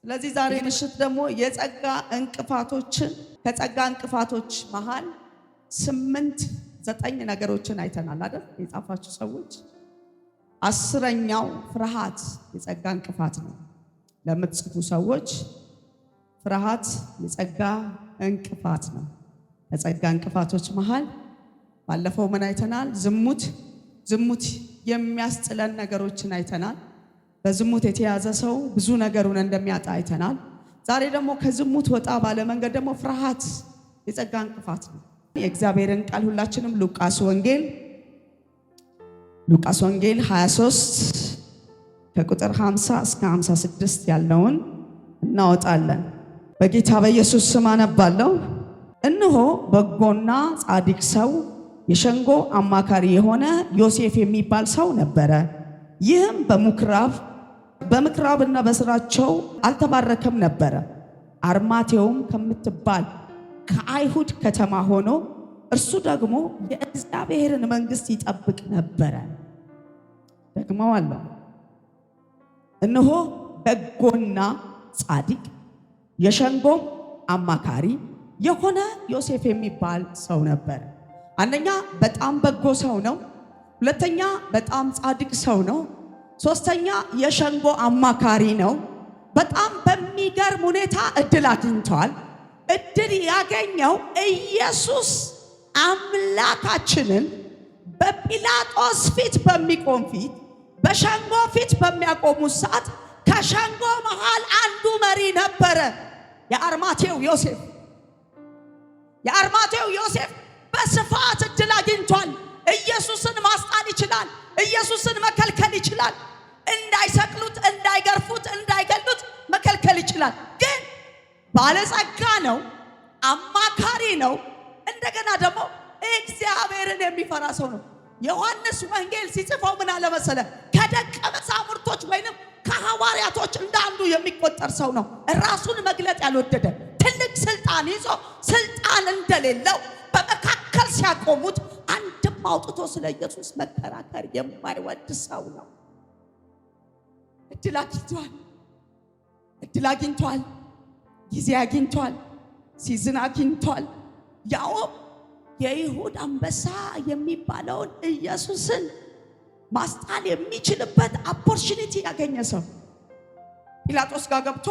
ስለዚህ ዛሬ ምሽት ደግሞ የጸጋ እንቅፋቶችን ከጸጋ እንቅፋቶች መሃል 8-9 ነገሮችን አይተናል አይደል? የጻፋችሁ ሰዎች 10ኛው ፍርሃት የጸጋ እንቅፋት ነው። ለምትጽፉ ሰዎች ፍርሃት የጸጋ እንቅፋት ነው። ከጸጋ እንቅፋቶች መሃል ባለፈው ምን አይተናል? ዝሙት የሚያስጥለን ነገሮችን አይተናል። በዝሙት የተያዘ ሰው ብዙ ነገሩን እንደሚያጣ አይተናል። ዛሬ ደግሞ ከዝሙት ወጣ ባለ መንገድ ደግሞ ፍርሃት የጸጋ እንቅፋት ነው። የእግዚአብሔርን ቃል ሁላችንም ሉቃስ ወንጌል 23 ከቁጥር 50 እስከ 56 ያለውን እናወጣለን። በጌታ በኢየሱስ ስም አነባለሁ። እነሆ በጎና ጻድቅ ሰው የሸንጎ አማካሪ የሆነ ዮሴፍ የሚባል ሰው ነበረ። ይህም በምኩራብና በስራቸው አልተባረከም ነበረ። አርማቴውም ከምትባል ከአይሁድ ከተማ ሆኖ እርሱ ደግሞ የእግዚአብሔርን መንግሥት ይጠብቅ ነበረ። ደግመዋለሁ። እነሆ በጎና ጻድቅ የሸንጎም አማካሪ የሆነ ዮሴፍ የሚባል ሰው ነበር። አንደኛ በጣም በጎ ሰው ነው። ሁለተኛ በጣም ጻድቅ ሰው ነው። ሶስተኛ የሸንጎ አማካሪ ነው። በጣም በሚገርም ሁኔታ እድል አግኝቷል። እድል ያገኘው ኢየሱስ አምላካችንን በጲላጦስ ፊት በሚቆም ፊት በሸንጎ ፊት በሚያቆሙ ሰዓት ከሸንጎ መሃል አንዱ መሪ ነበረ። የአርማቴው ዮሴፍ በስፋት እድል አግኝቷል። ኢየሱስን ማስጣል ይችላል። ኢየሱስን መከልከል ይችላል። እንዳይሰቅሉት፣ እንዳይገርፉት፣ እንዳይገሉት መከልከል ይችላል። ግን ባለጸጋ ነው፣ አማካሪ ነው። እንደገና ደግሞ እግዚአብሔርን የሚፈራ ሰው ነው። ዮሐንስ ወንጌል ሲጽፈው ምን አለ መሰለ? ከደቀ መዛሙርቶች ወይንም ከሐዋርያቶች እንዳንዱ የሚቆጠር ሰው ነው። ራሱን መግለጥ ያልወደደ ትልቅ ስልጣን ይዞ ስልጣን እንደሌለው በመካከል ሲያቆሙት አንድም አውጥቶ ስለ ኢየሱስ መከራከር የማይወድ ሰው ነው። እድል አግኝቷል። ጊዜ አግኝቷል። ሲዝን አግኝቷል። ያውም የይሁዳ አንበሳ የሚባለውን ኢየሱስን ማስጣል የሚችልበት ኦፖርቹኒቲ ያገኘ ሰው፣ ጲላጦስ ጋር ገብቶ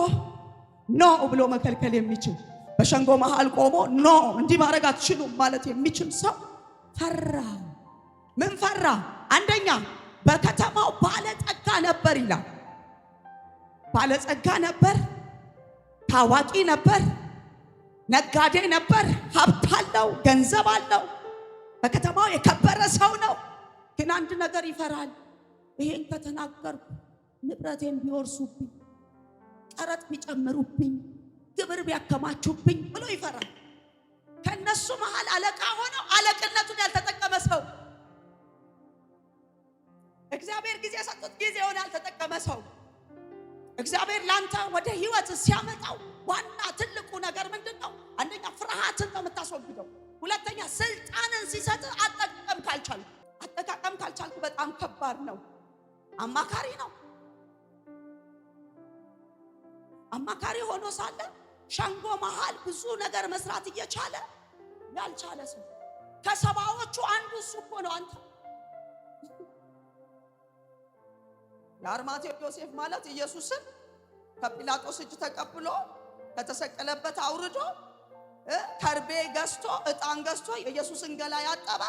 ኖ ብሎ መከልከል የሚችል፣ በሸንጎ መሃል ቆሞ ኖ እንዲህ ማድረግ አትችሉም ማለት የሚችል ሰው ፈራ። ምን ፈራ? አንደኛ በከተማው ባለጸጋ ነበር ይላል። ባለጸጋ ነበር፣ ታዋቂ ነበር፣ ነጋዴ ነበር፣ ሀብት አለው፣ ገንዘብ አለው፣ በከተማው የከበረ ሰው ነው። ግን አንድ ነገር ይፈራል። ይሄን ከተናገርኩ ንብረቴን ቢወርሱብኝ፣ ቀረጥ ቢጨምሩብኝ፣ ግብር ቢያከማቹብኝ ብሎ ይፈራል። ከነሱ መሃል አለቃ ሆነው አለቅነቱን ያልተጠቀመ ሰው፣ እግዚአብሔር ጊዜ ሰጥቶት ጊዜውን ያልተጠቀመ ሰው፣ እግዚአብሔር ላንተ ወደ ህይወት ሲያመጣው ዋና ትልቁ ነገር ምንድነው? አንደኛ ፍርሃትን ነው የምታስወግደው። ሁለተኛ ስልጣንን ሲሰጥ አጠቃቀም ካልቻልኩ በጣም ከባድ ነው። አማካሪ ነው። አማካሪ ሆኖ ሳለ ሸንጎ መሃል ብዙ ነገር መስራት እየቻለ ያልቻለ ሰው፣ ከሰባዎቹ አንዱ እሱ እኮ ነው። አንተ የአርማቴው ዮሴፍ ማለት ኢየሱስን ከጲላጦስ እጅ ተቀብሎ ከተሰቀለበት አውርዶ ከርቤ ገዝቶ ዕጣን ገዝቶ ኢየሱስን ገላ ያጠበ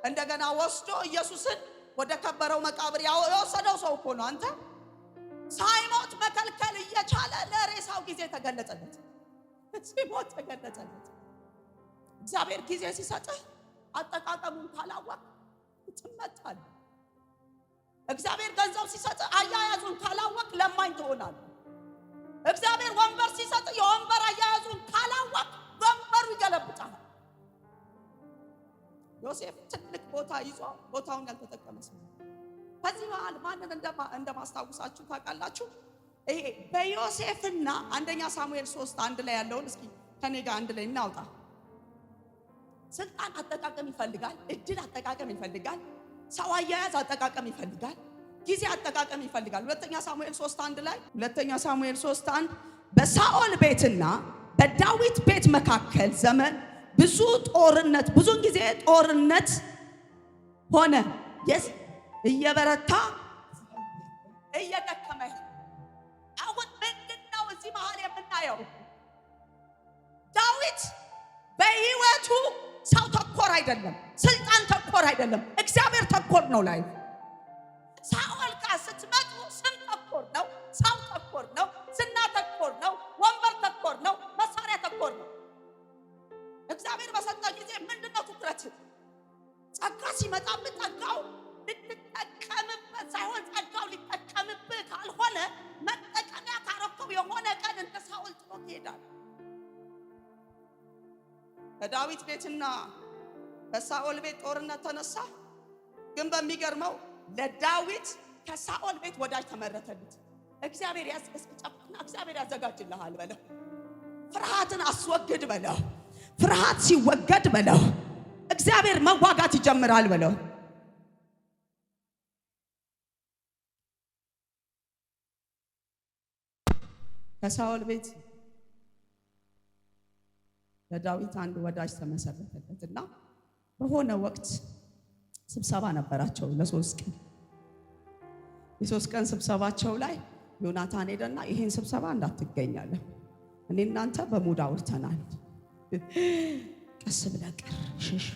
እንደገና ወስዶ ኢየሱስን ወደ ከበረው መቃብር ያወሰደው ሰው እኮ ነው። አንተ ሳይሞት መከልከል እየቻለ ለሬሳው ጊዜ ተገለጸለት። ሲሞት ተገለጸለት። እግዚአብሔር ጊዜ ሲሰጥህ አጠቃቀሙን ካላወቅ ትመታለህ። እግዚአብሔር ገንዘብ ሲሰጥህ አያያዙን ካላወቅ ለማኝ ትሆናለህ። እግዚአብሔር ወንበር ሲሰጥህ የወንበር አያያዙን ካላወቅ ወንበሩ ይገለብጣል። ዮሴፍ ትልቅ ቦታ ይዞ ቦታውን ያልተጠቀመ ሰው። ከዚህ መሃል ማንን እንደማስታውሳችሁ ታውቃላችሁ? ይሄ በዮሴፍና አንደኛ ሳሙኤል 3:1 ላይ ያለውን እስኪ ከኔ ጋር አንድ ላይ እናውጣ። ስልጣን አጠቃቀም ይፈልጋል፣ እድል አጠቃቀም ይፈልጋል፣ ሰው አያያዝ አጠቃቀም ይፈልጋል፣ ጊዜ አጠቃቀም ይፈልጋል። ሁለተኛ ሳሙኤል 3:1 ላይ በሳኦል ቤትና በዳዊት ቤት መካከል ዘመን ብዙ ጦርነት፣ ብዙን ጊዜ ጦርነት ሆነ። እየበረታ እየደከመ አሁን ምንድነው እዚህ መሃል የምናየው? ዳዊት በህይወቱ ሰው ተኮር አይደለም፣ ስልጣን ተኮር አይደለም፣ እግዚአብሔር ተኮር ነው ላይ ሳኦል ጋር ስትመጡ ስም ተኮር ነው፣ ሰው ተኮር ነው፣ ዝና ተኮር ነው፣ ወንበር ተኮር ነው፣ መሳሪያ ተኮር ነው። እግዚአብሔር በሰጠ ጊዜ ምንድነው ትኩረት? ጸጋ ሲመጣብህ ጸጋው ልትጠቀምበት ሳይሆን ጸጋው ሊጠቀምብህ ካልሆነ መጠቀሚያ ካረከው የሆነ ቀን እንደ ሳኦል ጥሎ ይሄዳል። በዳዊት ቤትና በሳኦል ቤት ጦርነት ተነሳ። ግን በሚገርመው ለዳዊት ከሳኦል ቤት ወዳጅ ተመረተለት። እግዚአብሔር ያስቀስቀጨና እግዚአብሔር ያዘጋጅልሃል በለው። ፍርሃትን አስወግድ በለው። ፍርሃት ሲወገድ በለው እግዚአብሔር መዋጋት ይጀምራል በለው። ከሳኦል ቤት ለዳዊት አንድ ወዳጅ ተመሰረተለትና በሆነ ወቅት ስብሰባ ነበራቸው ለ3 ቀን። የ3 ቀን ስብሰባቸው ላይ ዮናታን ሄደና ይሄን ስብሰባ እንዳትገኛለን፣ እኔ እናንተ በሙድ አውርተናል፣ ቀስ ብለህ ቅር ሽሽ።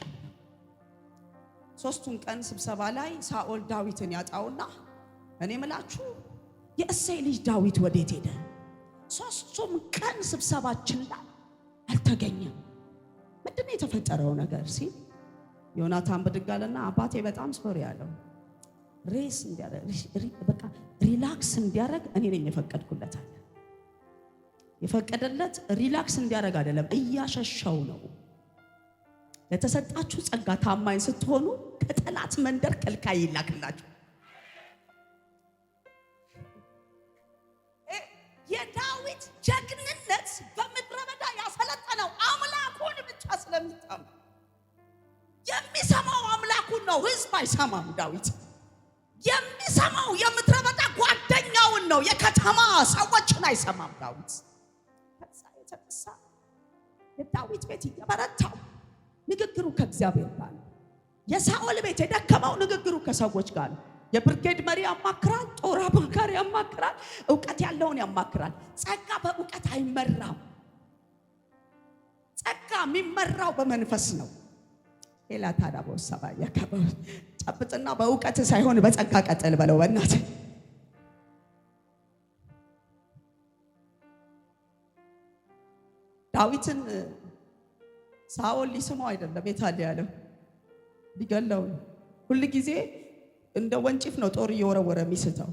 3ቱን ቀን ስብሰባ ላይ ሳኦል ዳዊትን ያጣውና እኔ ምላችሁ የእሴይ ልጅ ዳዊት ወዴት ሄደ? 3ቱም ቀን ስብሰባችን ላይ አልተገኘም። ምንድነው የተፈጠረው ነገር ሲል ዮናታን ብድጋለና አባቴ በጣም ሶሪ ያለው ሬስ እንዲያደርግ በቃ ሪላክስ እንዲያደርግ እኔ ነኝ የፈቀድኩለት አለ። የፈቀደለት ሪላክስ እንዲያደርግ አይደለም፣ እያሸሻው ነው። ለተሰጣችሁ ጸጋ ታማኝ ስትሆኑ ከጠላት መንደር ከልካይ ይላክላችሁ። የዳዊት ጀግንነት በምድረ በዳ ያሰለጠነው አምላኩን ብቻ ስለሚጠማ የሚሰማው አምላኩን ነው። ህዝብ አይሰማም። ዳዊት የሚሰማው የምድረ በዳ ጓደኛውን ነው፣ የከተማ ሰዎችን አይሰማም። ዳዊት ከዛ የተነሳ የዳዊት ቤት እየበረታው ንግግሩ ከእግዚአብሔር ጋር ነው። የሳኦል ቤት የደከመው ንግግሩ ከሰዎች ጋር ነው። የብርጌድ መሪ ያማክራል፣ ጦር አማካሪ ያማክራል፣ ዕውቀት ያለውን ያማክራል። ጸጋ በዕውቀት አይመራም። ጸጋ የሚመራው በመንፈስ ነው። ሌላ ታዳቦ ሰባ ያከበው ጨብጥና በዕውቀት ሳይሆን በጸጋ ቀጥል በለው። በእናት ዳዊትን ሳኦል ሊስመው አይደለም የታለ ያለው ሊገለው ሁሉ ጊዜ እንደ ወንጭፍ ነው ጦር እየወረወረ የሚስተው።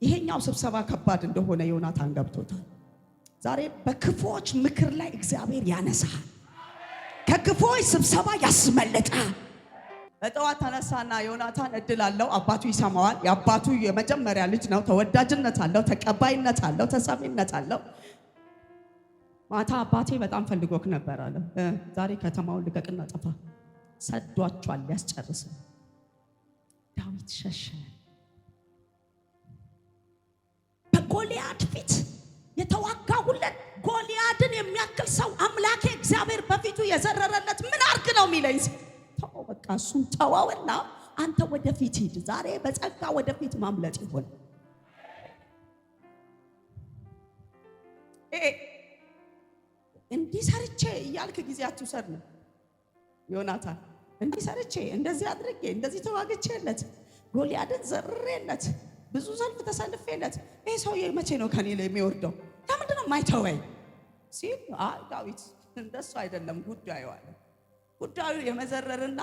ይሄኛው ስብሰባ ከባድ እንደሆነ ዮናታን ገብቶታል። ዛሬ በክፎች ምክር ላይ እግዚአብሔር ያነሳል፣ ከክፎች ስብሰባ ያስመልጣል። በጠዋት ተነሳና ዮናታን እድል አለው፣ አባቱ ይሰማዋል። የአባቱ የመጀመሪያ ልጅ ነው፣ ተወዳጅነት አለው፣ ተቀባይነት አለው፣ ተሰሚነት አለው። ማታ አባቴ በጣም ፈልጎክ ነበር አለ። ዛሬ ከተማውን ልቀቅና ጠፋ፣ ሰዷቸዋል ሊያስጨርስ። ዳዊት ሸሸ። በጎልያድ ፊት የተዋጋሁለት ጎልያድን የሚያክል ሰው አምላኬ እግዚአብሔር በፊቱ የዘረረለት ምን አርግ ነው የሚለኝ? ተው በቃ እሱን ተወውና አንተ ወደፊት ሂድ። ዛሬ በጸጋ ወደፊት ማምለጥ ይሆን። እንዲህ ሰርቼ እያልክ ጊዜ አትውሰድ ነው ዮናታን። እንዲህ ሰርቼ እንደዚህ አድርጌ እንደዚህ ተዋግቼለት ጎልያድን ዘርሬለት ብዙ ሰልፍ ተሰልፌለት ይሄ ሰውዬ መቼ ነው ከኔ ላይ የሚወርደው? ለምንድን ነው የማይተወኝ ሲል ዳዊት እንደሱ አይደለም ጉዳዩ አለ። ጉዳዩ የመዘረርና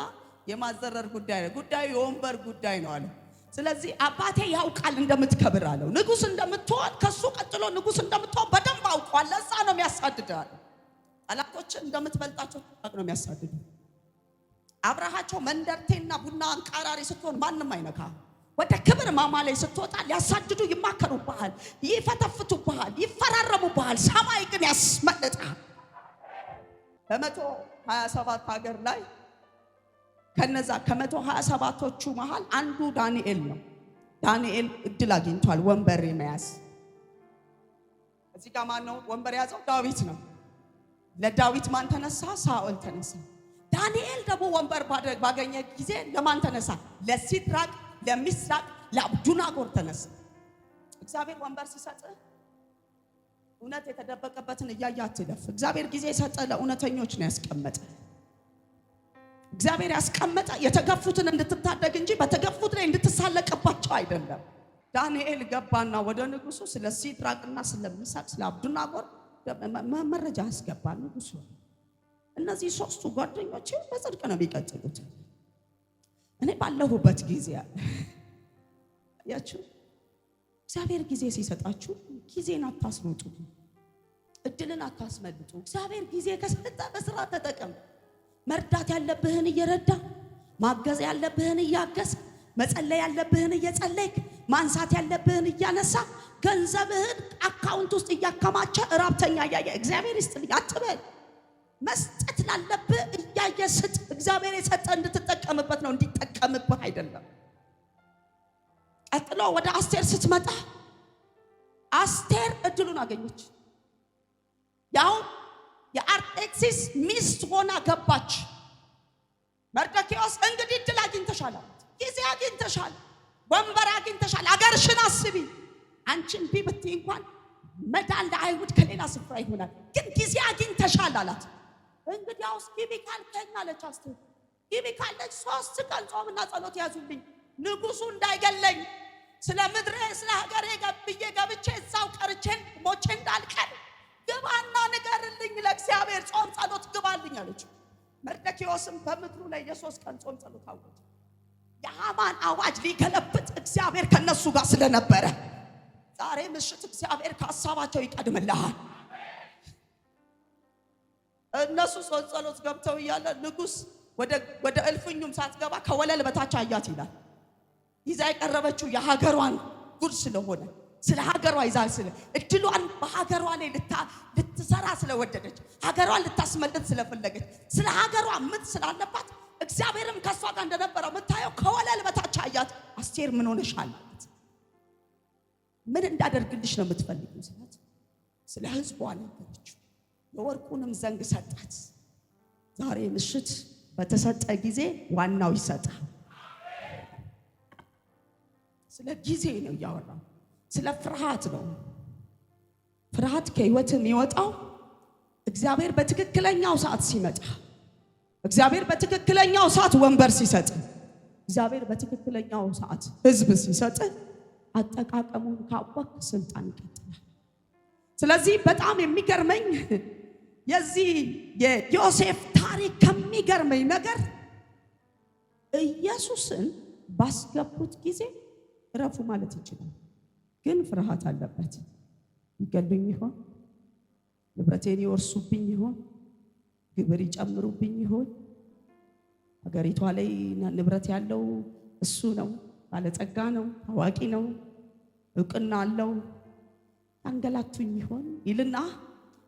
የማዘረር ጉዳይ ነው። ጉዳዩ የወንበር ጉዳይ ነው አለ። ስለዚህ አባቴ ያውቃል እንደምትከብር አለው። ንጉስ እንደምትሆን ከሱ ቀጥሎ ንጉስ እንደምትሆን በደንብ አውቋል። ለዛ ነው የሚያሳድደው። ጠላቶችን እንደምትበልጣቸው ታውቅ ነው የሚያሳድዱ። አብረሃቸው መንደርቴና ቡና አንቃራሪ ስትሆን ማንም አይነካ። ወደ ክብር ማማ ላይ ስትወጣ ሊያሳድዱ ይማከሩብሃል፣ ይፈተፍቱብሃል፣ ይፈራረሙብሃል። ሰማይ ግን ያስመልጣል። በ127 ሀገር ላይ ከነዛ ከ127ቶቹ መሃል አንዱ ዳንኤል ነው። ዳንኤል እድል አግኝቷል ወንበር መያዝ። እዚህ ጋር ማን ነው ወንበር ያዘው? ዳዊት ነው። ለዳዊት ማን ተነሳ? ሳኦል ተነሳ። ዳንኤል ደግሞ ወንበር ባገኘ ጊዜ ለማን ተነሳ? ለሲድራቅ፣ ለሚሳቅ፣ ለአብዱናጎር ተነሳ። እግዚአብሔር ወንበር ሲሰጥ እውነት የተደበቀበትን እያየህ አትለፍ። እግዚአብሔር ጊዜ የሰጠ ለእውነተኞች ነው ያስቀመጠ። እግዚአብሔር ያስቀመጠ የተገፉትን እንድትታደግ እንጂ በተገፉት ላይ እንድትሳለቅባቸው አይደለም። ዳንኤል ገባና ወደ ንጉሱ ስለ ሲድራቅና ስለ ሚሳቅ ስለ አብዱናጎር መረጃ አስገባ። ንጉሱ እነዚህ ሶስቱ ጓደኞቼ በጽድቅ ነው የሚቀጥሉት፣ እኔ ባለሁበት ጊዜ አለ። ያችሁ እግዚአብሔር ጊዜ ሲሰጣችሁ ጊዜን አታስሩጡ፣ እድልን አታስመልጡ። እግዚአብሔር ጊዜ ከሰጠ በስራ ተጠቀም። መርዳት ያለብህን እየረዳ፣ ማገዝ ያለብህን እያገዝ፣ መጸለይ ያለብህን እየጸለይክ፣ ማንሳት ያለብህን እያነሳ፣ ገንዘብህን አካውንት ውስጥ እያከማቸ ራብተኛ እያየ እግዚአብሔር ይስጥልኝ አትበል። መስጠት ላለብህ እያየ ስጥ። እግዚአብሔር የሰጠ እንድትጠቀምበት ነው፣ እንዲጠቀምብህ አይደለም። ቀጥሎ ወደ አስቴር ስትመጣ አስቴር እድሉን አገኘች። ያው የአርጤክሲስ ሚስት ሆና ገባች። መርዶክዮስ እንግዲህ እድል አግኝተሻል፣ ጊዜ አግኝተሻል፣ ወንበር አግኝተሻል፣ አገርሽን አስቢ። አንቺን ቢብቲ እንኳን መዳን ለአይሁድ ከሌላ ስፍራ ይሆናል፣ ግን ጊዜ አግኝተሻል አላት። እንግዲያውስ ግቢ ካልከኝ አለች አስቴር። ግቢ ካለች 3 ቀን ጾምና ጸሎት ያዙልኝ፣ ንጉሱ እንዳይገለኝ፣ ስለ ምድሬ ስለ ሀገሬ ገብቼ እዛው ቀርቼ ሞቼ እንዳልቀር ግባና ንገርልኝ፣ ለእግዚአብሔር ጾም ጸሎት ግባልኝ አለች። መርዶክዮስም በምድሩ ላይ የ3 ቀን ጾም ጸሎት አወጀ። የሐማን አዋጅ ሊገለብጥ እግዚአብሔር ከነሱ ጋር ስለነበረ ዛሬ ምሽት እግዚአብሔር ከሐሳባቸው ይቀድምልሃል። እነሱ ጾም ጸሎት ገብተው እያለ ንጉስ ወደ እልፍኙም ሳትገባ ከወለል በታች አያት ይላል። ይዛ የቀረበችው የሀገሯን ጉድ ስለሆነ ስለ ሀገሯ ይዛ እድሏን በሀገሯ ላይ ልትሰራ ስለወደደች፣ ሀገሯን ልታስመልጥ ስለፈለገች፣ ስለ ሀገሯ ምጥ ስላለባት እግዚአብሔርም ከሷ ጋር እንደነበረው የምታየው ከወለል በታች አያት። አስቴር ምን ሆነሻል? ምን እንዳደርግልሽ ነው የምትፈልጊው? ስለ ህዝቧ ነገረችው። የወርቁንም ዘንግ ሰጣት። ዛሬ ምሽት በተሰጠ ጊዜ ዋናው ይሰጣል። ስለ ጊዜ ነው ያወራው፣ ስለ ፍርሃት ነው። ፍርሃት ከህይወት የሚወጣው እግዚአብሔር በትክክለኛው ሰዓት ሲመጣ፣ እግዚአብሔር በትክክለኛው ሰዓት ወንበር ሲሰጥ፣ እግዚአብሔር በትክክለኛው ሰዓት ህዝብ ሲሰጥ፣ አጠቃቀሙን ካወቅ ስልጣን ይቀጥላል። ስለዚህ በጣም የሚገርመኝ የዚህ የዮሴፍ ታሪክ ከሚገርመኝ ነገር ኢየሱስን ባስገቡት ጊዜ እረፉ ማለት ይችላል፣ ግን ፍርሃት አለበት። ይገሉኝ ይሆን? ንብረቴን ይወርሱብኝ ይሆን? ግብር ይጨምሩብኝ ይሆን? ሀገሪቷ ላይ ንብረት ያለው እሱ ነው፣ ባለጸጋ ነው፣ ታዋቂ ነው፣ እውቅና አለው። አንገላቱኝ ይሆን ይልና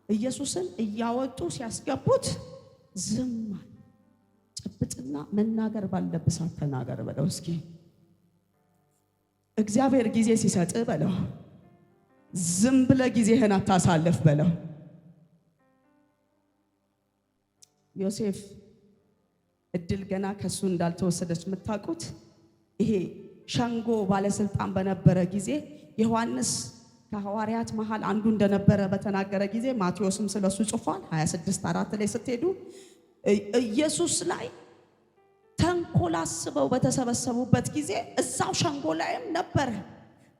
ኢየሱስን እያወጡ ሲያስገቡት ዝም አለ። ጭብጥና መናገር ባለብህ ሰዓት ተናገር በለው። እስኪ እግዚአብሔር ጊዜ ሲሰጥ በለው፣ ዝም ብለህ ጊዜህን አታሳልፍ በለው። ዮሴፍ እድል ገና ከሱ እንዳልተወሰደች የምታውቁት ይሄ ሸንጎ ባለስልጣን በነበረ ጊዜ ዮሐንስ ከሐዋርያት መሃል አንዱ እንደነበረ በተናገረ ጊዜ ማቴዎስም ስለሱ ጽፏል። 26:4 ላይ ስትሄዱ ኢየሱስ ላይ ተንኮል አስበው በተሰበሰቡበት ጊዜ እዛው ሸንጎ ላይም ነበረ።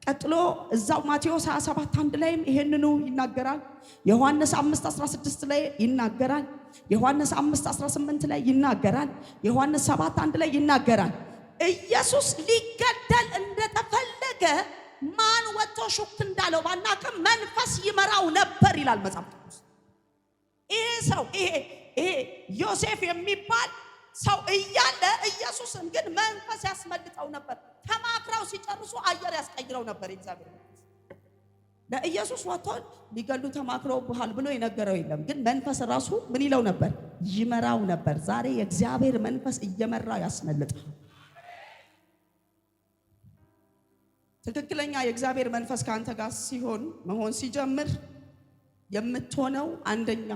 ቀጥሎ እዛው ማቴዎስ 27:1 ላይም ይሄንኑ ይናገራል። ዮሐንስ 5:16 ላይ ይናገራል። ዮሐንስ 5:18 ላይ ይናገራል። ዮሐንስ 7:1 ላይ ይናገራል። ኢየሱስ ሊገደል እንደተፈለገ ማን ወጥቶ ሹክ እንዳለው ባናውቅም መንፈስ ይመራው ነበር ይላል መጽሐፍ ቅዱስ። ይሄ ሰው ይሄ ዮሴፍ የሚባል ሰው እያለ ኢየሱስን ግን መንፈስ ያስመልጠው ነበር። ተማክረው ሲጨርሱ አየር ያስቀይረው ነበር። እግዚአብሔር ለኢየሱስ ወጥቶ ሊገሉ ተማክረው በኋላ ብሎ የነገረው የለም። ግን መንፈስ ራሱ ምን ይለው ነበር? ይመራው ነበር። ዛሬ የእግዚአብሔር መንፈስ እየመራ ያስመልጣል። ትክክለኛ የእግዚአብሔር መንፈስ ካንተ ጋር ሲሆን መሆን ሲጀምር የምትሆነው አንደኛ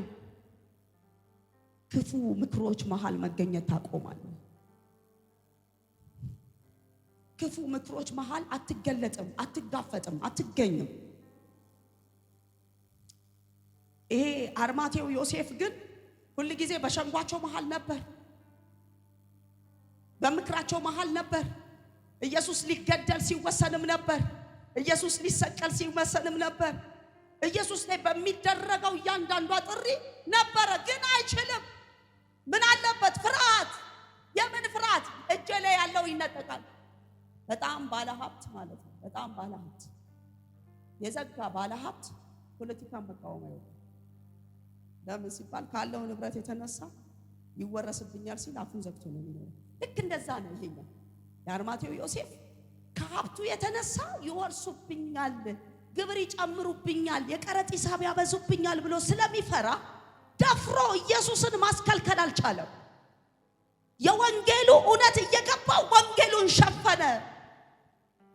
ክፉ ምክሮች መሃል መገኘት ታቆማለህ። ክፉ ምክሮች መሃል አትገለጥም፣ አትጋፈጥም፣ አትገኝም። ይሄ አርማቴው ዮሴፍ ግን ሁሉ ጊዜ በሸንጓቸው መሃል ነበር፣ በምክራቸው መሃል ነበር። ኢየሱስ ሊገደል ሲወሰንም ነበር፣ ኢየሱስ ሊሰቀል ሲወሰንም ነበር። ኢየሱስ ላይ በሚደረገው እያንዳንዷ ጥሪ ነበረ፣ ግን አይችልም። ምን አለበት? ፍርሃት። የምን ፍርሃት? እጄ ላይ ያለው ይነጠቃል። በጣም ባለሀብት ማለት ነው። በጣም ባለሀብት የዘጋ ባለሀብት ፖለቲካን መቃወም አይወድም። ለምን ሲባል ካለው ንብረት የተነሳ ይወረስብኛል ሲል አፉን ዘግቶ ነው የሚኖረው። ልክ እንደዛ ነው ይሄኛው የአርማቴው ዮሴፍ። ከሀብቱ የተነሳ ይወርሱብኛል፣ ግብር ይጨምሩብኛል፣ የቀረጥ ሂሳብ ያበዙብኛል ብሎ ስለሚፈራ ደፍሮ ኢየሱስን ማስከልከል አልቻለም። የወንጌሉ እውነት እየገባው ወንጌሉን ሸፈነ።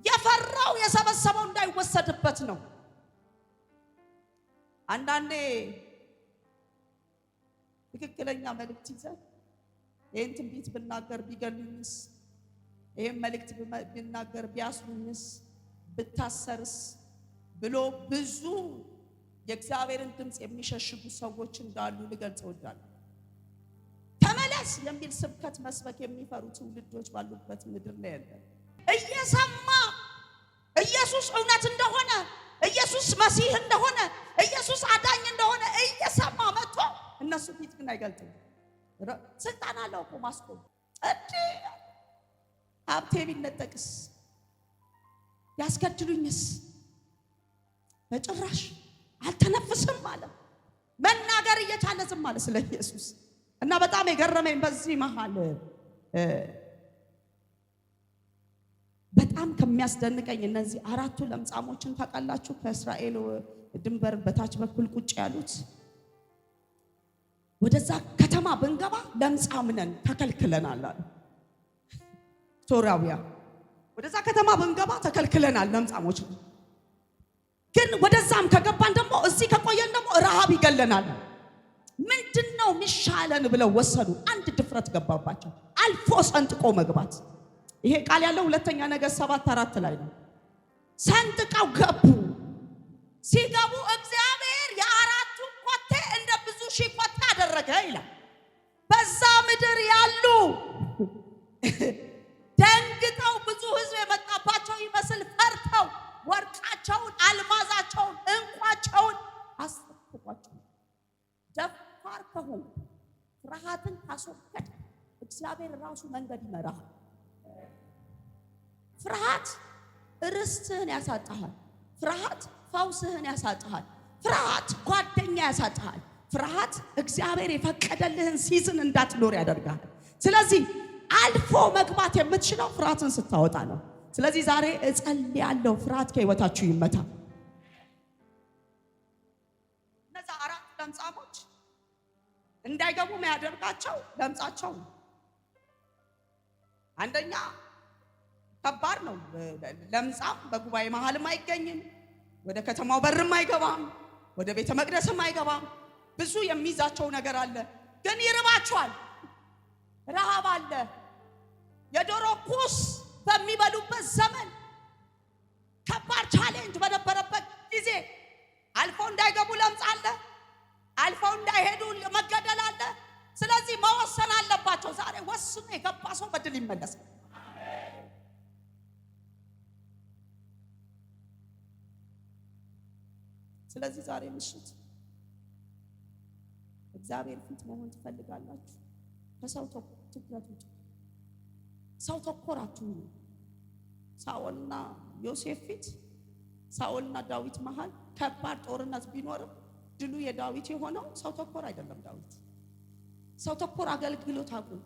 የፈራው የሰበሰበው እንዳይወሰድበት ነው። አንዳንዴ ትክክለኛ መልእክት ይዘን ይህን ትንቢት ብናገር ቢገሉኝስ፣ ይህን መልእክት ብናገር ቢያስሩኝስ፣ ብታሰርስ ብሎ ብዙ የእግዚአብሔርን ድምፅ የሚሸሽጉ ሰዎች እንዳሉ ልገልጽ እወዳለሁ። ተመለስ የሚል ስብከት መስበክ የሚፈሩ ትውልዶች ባሉበት ምድር ላይ ያለ እየሰማ ኢየሱስ እውነት እንደሆነ፣ ኢየሱስ መሲህ እንደሆነ፣ ኢየሱስ አዳኝ እንደሆነ እየሰማ መጥቶ እነሱ ፊት ግን አይገልጥም። ስልጣን አለው እኮ ማስቆም። ሀብቴ ቢነጠቅስ፣ ያስገድሉኝስ፣ በጭራሽ አልተነፍስም አለ። መናገር እየቻለ ዝም አለ ስለ ኢየሱስ። እና በጣም የገረመኝ በዚህ መሃል በጣም ከሚያስደንቀኝ እነዚህ አራቱ ለምጻሞችን ታውቃላችሁ? ከእስራኤል ድንበር በታች በኩል ቁጭ ያሉት ወደዛ ከተማ ብንገባ ለምጻም ነን ተከልክለናል አሉ። ሶርያውያን ወደዛ ከተማ ብንገባ ተከልክለናል፣ ለምጻሞች ነው። ግን ወደዛም ከገባን ደግሞ እዚህ ከቆየን ደግሞ ረሃብ ይገለናል። ምንድነው ሚሻለን ብለው ወሰዱ። አንድ ድፍረት ገባባቸው፣ አልፎ ሰንጥቆ መግባት። ይሄ ቃል ያለው ሁለተኛ ነገሥት 7:4 ላይ ነው። ሰንጥቀው ገቡ። ሲገቡ እግዚአብሔር የአራቱ ኮቴ እንደ ብዙ ሺህ ኮቴ አደረገ ይላል። በዛ ምድር ያሉ ደንግጠው ብዙ ሕዝብ የመጣባቸው ይመስል ፈርተው ወርቃቸውን፣ አልማዛቸውን፣ እንቋቸውን አስጠፍቋቸው። ደፋር ከሆነ ፍርሃትን ካስወገድ እግዚአብሔር ራሱ መንገድ ይመራል። ፍርሃት ርስትህን ያሳጣሃል። ፍርሃት ፈውስህን ያሳጣሃል። ፍርሃት ጓደኛ ያሳጣሃል። ፍርሃት እግዚአብሔር የፈቀደልህን ሲዝን እንዳትኖር ያደርጋል። ስለዚህ አልፎ መግባት የምትችለው ፍርሃትን ስታወጣ ነው። ስለዚህ ዛሬ እጸልያለሁ ፍርሃት ከህይወታችሁ ይመታ። እነዛ አራት ለምጻሞች እንዳይገቡ የሚያደርጋቸው ለምጻቸው ነው። አንደኛ ከባድ ነው። ለምጻም በጉባኤ መሃልም አይገኝም፣ ወደ ከተማው በርም አይገባም፣ ወደ ቤተ መቅደስም አይገባም። ብዙ የሚይዛቸው ነገር አለ። ግን ይርባቸዋል፣ ረሃብ አለ። የዶሮ ኩስ በሚበሉበት ዘመን ከባድ ቻሌንጅ በነበረበት ጊዜ አልፈው እንዳይገቡ ለምጽ አለ፣ አልፈው እንዳይሄዱ መገደል አለ። ስለዚህ መወሰን አለባቸው። ዛሬ ወስኖ የገባ ሰው በድል ይመለሳል። ስለዚህ ዛሬ ምሽት እግዚአብሔር ፊት መሆን ትፈልጋላችሁ? ከሰው ትኩረት ውጭ ሰው ተኮር አትሁኑ። ሳኦልና ዮሴፍ ፊት፣ ሳኦልና ዳዊት መሃል ከባድ ጦርነት ቢኖርም ድሉ የዳዊት የሆነው ሰው ተኮር አይደለም። ዳዊት ሰው ተኮር አገልግሎት አቁም።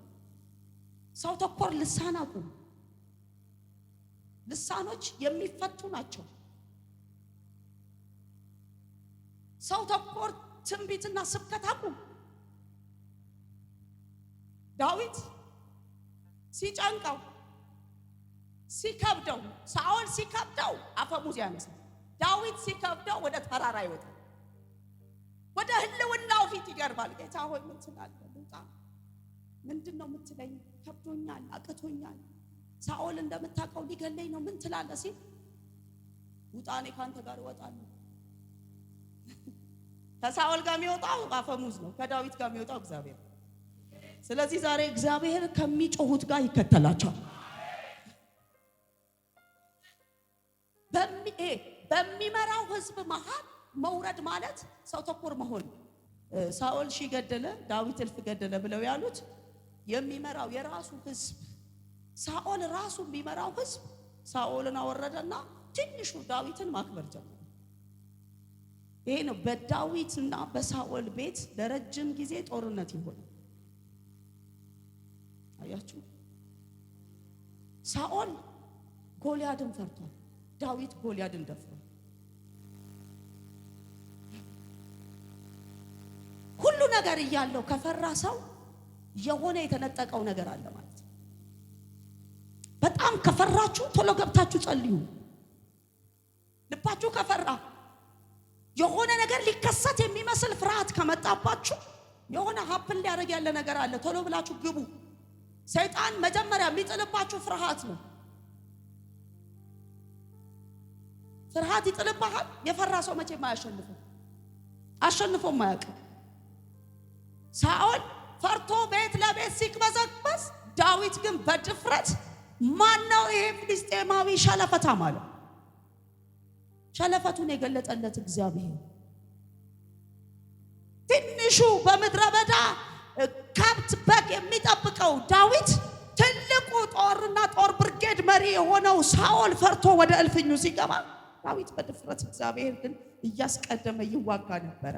ሰው ተኮር ልሳን አቁም። ልሳኖች የሚፈቱ ናቸው። ሰው ተኮር ትንቢትና ስብከት አቁም። ዳዊት ሲጨንቀው ሲከብደው፣ ሳኦል ሲከብደው አፈሙዝ ያነሳል። ዳዊት ሲከብደው ወደ ተራራ ይወጣል። ወደ ህልውናው ፊት ይገርባል። ጌታ ሆይ ምን ትላለህ? ልውጣ? ምንድነው የምትለኝ? ከብዶኛል፣ አቅቶኛል፣ ሳኦል እንደምታውቀው ሊገለኝ ነው፣ ምን ትላለህ ሲል ውጣ፣ እኔ ካንተ ጋር እወጣለሁ። ከሳኦል ጋር የሚወጣው አፈሙዝ ነው፣ ከዳዊት ጋር የሚወጣው እግዚአብሔር። ስለዚህ ዛሬ እግዚአብሔር ከሚጮሁት ጋር ይከተላቸዋል። በሚመራው ህዝብ መሃል መውረድ ማለት ሰው ተኮር መሆን። ሳኦል ሺህ ገደለ፣ ዳዊት እልፍ ገደለ ብለው ያሉት የሚመራው የራሱ ህዝብ፣ ሳኦል ራሱ የሚመራው ህዝብ ሳኦልን አወረደና ትንሹ ዳዊትን ማክበር ጀመረ። ይሄ ነው በዳዊትና በሳኦል ቤት ለረጅም ጊዜ ጦርነት ይሆናል። አያችሁ፣ ሳኦል ጎልያድን ፈርቷል፣ ዳዊት ጎልያድን ደፍሯል። ሁሉ ነገር እያለው ከፈራ ሰው የሆነ የተነጠቀው ነገር አለ ማለት ነው። በጣም ከፈራችሁ ቶሎ ገብታችሁ ጸልዩ። ልባችሁ ከፈራ የሆነ ነገር ሊከሰት የሚመስል ፍርሃት ከመጣባችሁ የሆነ ሀፕን ሊያደርግ ያለ ነገር አለ፣ ቶሎ ብላችሁ ግቡ። ሰይጣን መጀመሪያ የሚጥልባችሁ ፍርሃት ነው። ፍርሃት ይጥልባሃል። የፈራ ሰው መቼም አያሸንፍም፣ አሸንፎም አያውቅም። ሳኦል ፈርቶ ቤት ለቤት ሲቅበዘበዝ፣ ዳዊት ግን በድፍረት ማነው ይሄ ፍልስጤማዊ ሸለፈታም አለ። ሸለፈቱን የገለጠለት እግዚአብሔር። ትንሹ በምድረ በዳ ከብት በግ የሚጠብቀው ዳዊት ትልቁ ጦርና ጦር ብርጌድ መሪ የሆነው ሳኦል ፈርቶ ወደ እልፍኙ ሲገባ፣ ዳዊት በድፍረት እግዚአብሔር ግን እያስቀደመ ይዋጋ ነበረ።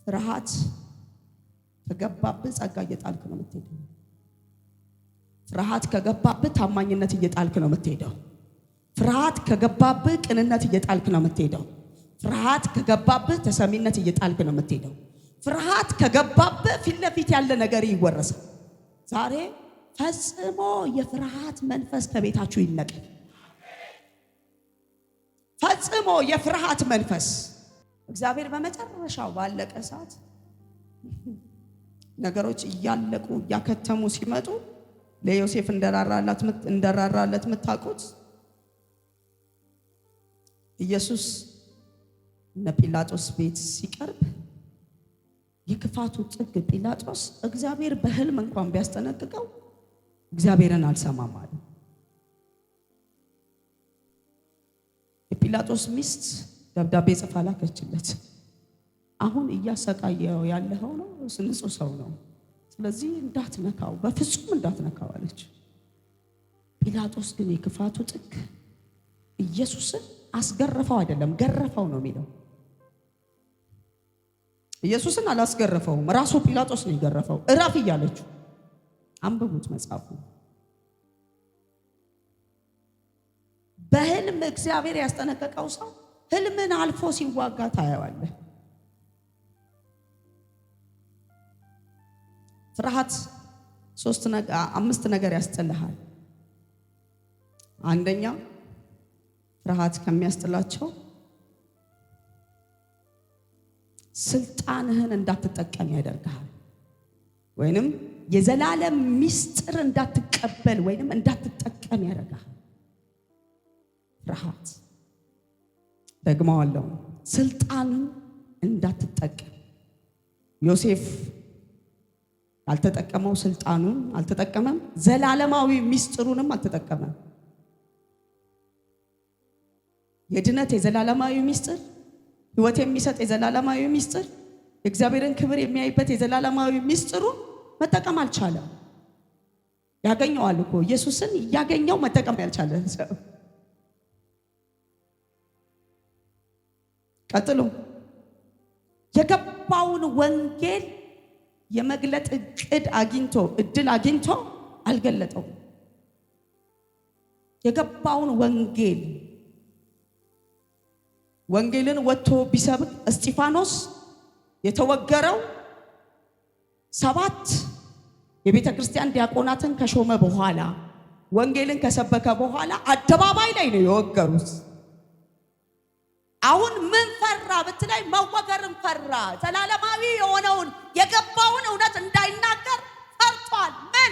ፍርሃት ከገባብህ ጸጋ እየጣልክ ነው የምትሄደው። ፍርሃት ከገባብህ ታማኝነት እየጣልክ ነው የምትሄደው። ፍርሃት ከገባብህ ቅንነት እየጣልክ ነው የምትሄደው። ፍርሃት ከገባብህ ተሰሚነት እየጣልክ ነው የምትሄደው። ፍርሃት ከገባብህ ፊት ለፊት ያለ ነገር ይወረሳል። ዛሬ ፈጽሞ የፍርሃት መንፈስ ከቤታችሁ ይነቀል። ፈጽሞ የፍርሃት መንፈስ። እግዚአብሔር በመጨረሻው ባለቀ ሰዓት ነገሮች እያለቁ እያከተሙ ሲመጡ ለዮሴፍ እንደራራለት የምታውቁት ኢየሱስ እነ ጲላጦስ ቤት ሲቀርብ የክፋቱ ጥግ ጲላጦስ እግዚአብሔር በህልም እንኳን ቢያስጠነቅቀው እግዚአብሔርን አልሰማም አለ። የጲላጦስ ሚስት ደብዳቤ ጽፋ ላከችለት። አሁን እያሰቃየው ያለው ነው ንጹህ ሰው ነው፣ ስለዚህ እንዳትነካው፣ በፍጹም እንዳትነካው አለች። ጲላጦስ ግን የክፋቱ ጥግ ኢየሱስን አስገረፈው አይደለም ገረፈው ነው የሚለው። ኢየሱስን አላስገረፈውም፣ ራሱ ጲላጦስ ነው የገረፈው። እረፍ እያለችው። አንብቡት መጽሐፉ። በህልም እግዚአብሔር ያስጠነቀቀው ሰው ህልምን አልፎ ሲዋጋ ታየዋለህ። ፍርሃት 5 ነገር ያስጥልሃል። አንደኛ ፍርሃት ከሚያስጥላቸው ስልጣንህን እንዳትጠቀም ያደርጋል። ወይንም የዘላለም ሚስጥር እንዳትቀበል ወይንም እንዳትጠቀም ያደርጋል። ፍርሃት ደግመዋለሁ፣ ስልጣንን እንዳትጠቀም። ዮሴፍ አልተጠቀመው፣ ስልጣኑን አልተጠቀመም፣ ዘላለማዊ ሚስጥሩንም አልተጠቀመም። የድነት የዘላለማዊ ሚስጥር፣ ህይወት የሚሰጥ የዘላለማዊ ሚስጥር፣ የእግዚአብሔርን ክብር የሚያይበት የዘላለማዊ ሚስጥሩን መጠቀም አልቻለም። ያገኘዋል እኮ ኢየሱስን ያገኘው መጠቀም ያልቻለ ሰው። ቀጥሎ የገባውን ወንጌል የመግለጥ እድል አግኝቶ አልገለጠውም። የገባውን ወንጌልን ወጥቶ ቢሰብክ እስጢፋኖስ የተወገረው 7 የቤተ ክርስቲያን ዲያቆናትን ከሾመ በኋላ ወንጌልን ከሰበከ በኋላ አደባባይ ላይ ነው የወገሩት። አሁን ምን ፈራ? ፈራ ብትላይ መወገርን ፈራ። ዘላለማዊ የሆነውን የገባውን እውነት እንዳይናገር ፈርቷል። ምን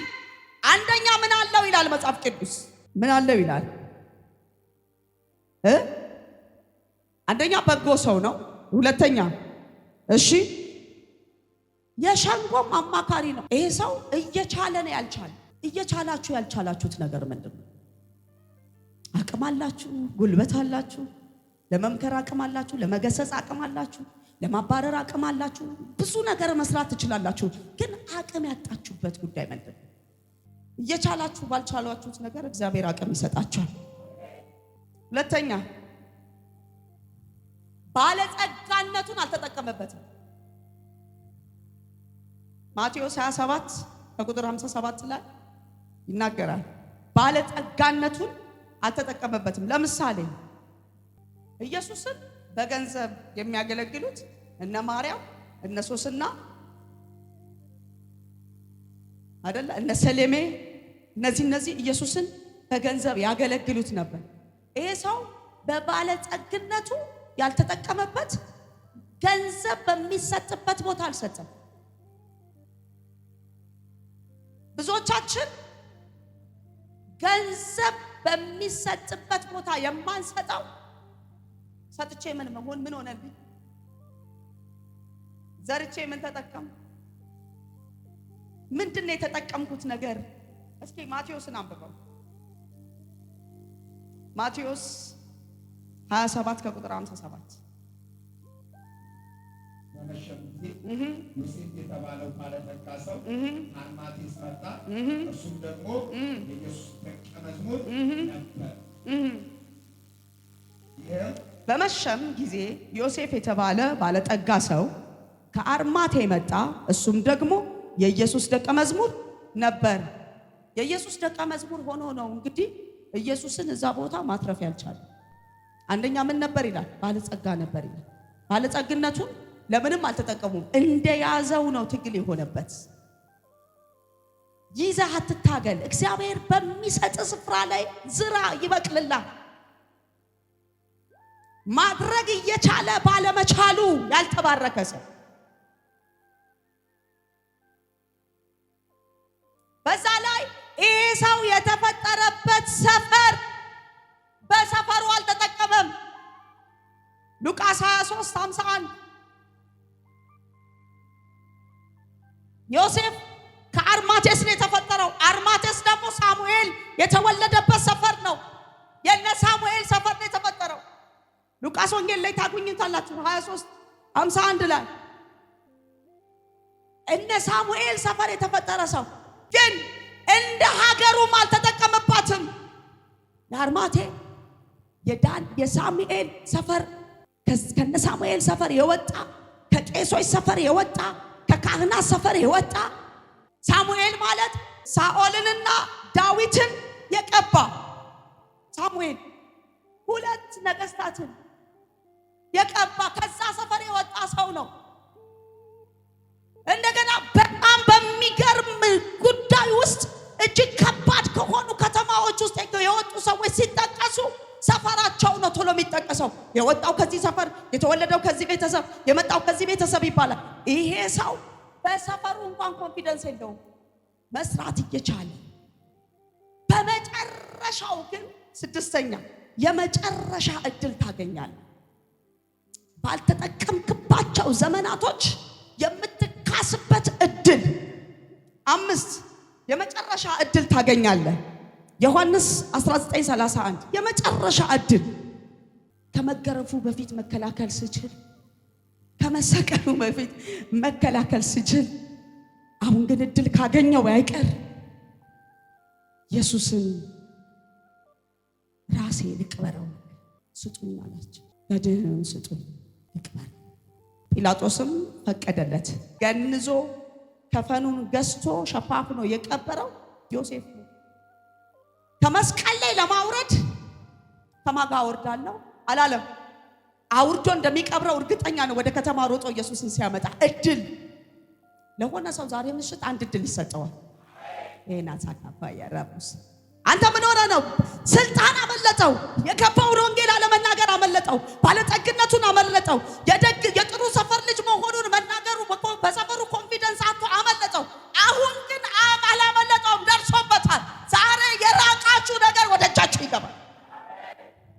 አንደኛ ምን አለው ይላል መጽሐፍ ቅዱስ? ምን አለው ይላል? አንደኛ በጎ ሰው ነው። ሁለተኛ እሺ የሸንጎም አማካሪ ነው። ይሄ ሰው እየቻለ ነው ያልቻለ። እየቻላችሁ ያልቻላችሁት ነገር ምንድነው? አቅም አላችሁ፣ ጉልበት አላችሁ፣ ለመምከር አቅም አላችሁ፣ ለመገሰጽ አቅም አላችሁ፣ ለማባረር አቅም አላችሁ፣ ብዙ ነገር መስራት ትችላላችሁ። ግን አቅም ያጣችሁበት ጉዳይ ምንድነው? እየቻላችሁ ባልቻላችሁት ነገር እግዚአብሔር አቅም ይሰጣችኋል። ሁለተኛ ባለጸጋነቱን አልተጠቀመበትም። ማቴዎስ 27 ከቁጥር 57 ላይ ይናገራል። ባለጸጋነቱን አልተጠቀመበትም። ለምሳሌ ኢየሱስን በገንዘብ የሚያገለግሉት እነ ማርያም፣ እነ ሶስና አይደለ፣ እነ ሰሌሜ፣ እነዚህ ኢየሱስን በገንዘብ ያገለግሉት ነበር። ይሄ ሰው በባለጸግነቱ ያልተጠቀመበት ገንዘብ በሚሰጥበት ቦታ አልሰጠም። ብዙዎቻችን ገንዘብ በሚሰጥበት ቦታ የማንሰጠው ሰጥቼ ምን ሆነልኝ? ዘርቼ ምን ተጠቀም? ምንድነው የተጠቀምኩት ነገር? እስኪ ማቴዎስን አንብበው። ማቴዎስ 27 ከቁጥር 57 ዮሴፍ የተባለው ባለጠጋ ሰው አርማቴስ መጣ። እርሱም ደግሞ የኢየሱስ ደቀ መዝሙር ነበር። በመሸም ጊዜ ዮሴፍ የተባለ ባለጠጋ ሰው ከአርማቴ መጣ። እሱም ደግሞ የኢየሱስ ደቀ መዝሙር ነበር። የኢየሱስ ደቀ መዝሙር ሆኖ ነው እንግዲህ ኢየሱስን እዛ ቦታ ማትረፍ ያልቻለ። አንደኛ ምን ነበር ይላል? ባለጸጋ ነበር ይላል። ባለጸግነቱን ለምንም አልተጠቀሙም። እንደያዘው ነው ትግል የሆነበት። ይዘህ አትታገል። እግዚአብሔር በሚሰጥ ስፍራ ላይ ዝራ፣ ይበቅልላ። ማድረግ እየቻለ ባለመቻሉ ያልተባረከ ሰው፣ በዛ ላይ ይሄ ሰው የተፈጠረበት ሰፈር በሰፈሩ አልተጠቀመም። ሉቃስ 23:51 ዮሴፍ ከአርማቴስ ነው የተፈጠረው። አርማቴስ ደግሞ ሳሙኤል የተወለደበት ሰፈር ነው። የነ ሳሙኤል ሰፈር ነው የተፈጠረው። ሉቃስ ወንጌል ላይ ታገኙታላችሁ 23:51 ላይ እነ ሳሙኤል ሰፈር የተፈጠረ ሰው ግን እንደ ሀገሩም አልተጠቀመባትም። የአርማቴ የሳሙኤል ሰፈር ከነ ሳሙኤል ሰፈር የወጣ ከቄሶች ሰፈር የወጣ ከካህናት ሰፈር የወጣ ሳሙኤል ማለት ሳኦልንና ዳዊትን የቀባ ሳሙኤል ሁለት ነገስታትን የቀባ ከዛ ሰፈር የወጣ ሰው ነው። እንደገና በጣም በሚገርም ጉዳይ ውስጥ እጅግ ከባድ ከሆኑ ከተማዎች ውስጥ የወጡ ሰዎች ሲጠቀሱ ሰፈራቸው ነው ቶሎ የሚጠቀሰው። የወጣው ከዚህ ሰፈር፣ የተወለደው ከዚህ ቤተሰብ፣ የመጣው ከዚህ ቤተሰብ ይባላል። ይሄ ሰው በሰፈሩ እንኳን ኮንፊደንስ የለውም መስራት እየቻለ። በመጨረሻው ግን ስድስተኛ የመጨረሻ እድል ታገኛለህ። ባልተጠቀምክባቸው ዘመናቶች የምትካስበት እድል። 5 የመጨረሻ እድል ታገኛለህ። ዮሐንስ 19:31 የመጨረሻ እድል። ከመገረፉ በፊት መከላከል ስችል፣ ከመሰቀሉ በፊት መከላከል ስችል፣ አሁን ግን እድል ካገኘው አይቀር ኢየሱስን ራሴ ልቅበረው ስጡኝ አላቸው። በድህነውን ስጡኝ ልቅበር። ጲላጦስም ፈቀደለት። ገንዞ ከፈኑን ገዝቶ ሸፋፍኖ የቀበረው ዮሴፍ ነው። ከመስቀል ላይ ለማውረድ ከማጋ አወርዳለሁ አላለም። አውርዶ እንደሚቀብረው እርግጠኛ ነው። ወደ ከተማ ሮጦ ኢየሱስን ሲያመጣ እድል ለሆነ ሰው ዛሬ ምሽት አንድ እድል ይሰጠዋል። ይሄን አሳካፋ ያራቡስ አንተ ምን ሆነ ነው? ስልጣን አመለጠው። የከባውን ወንጌል አለመናገር አመለጠው። ባለጠግነቱን አመለጠው፣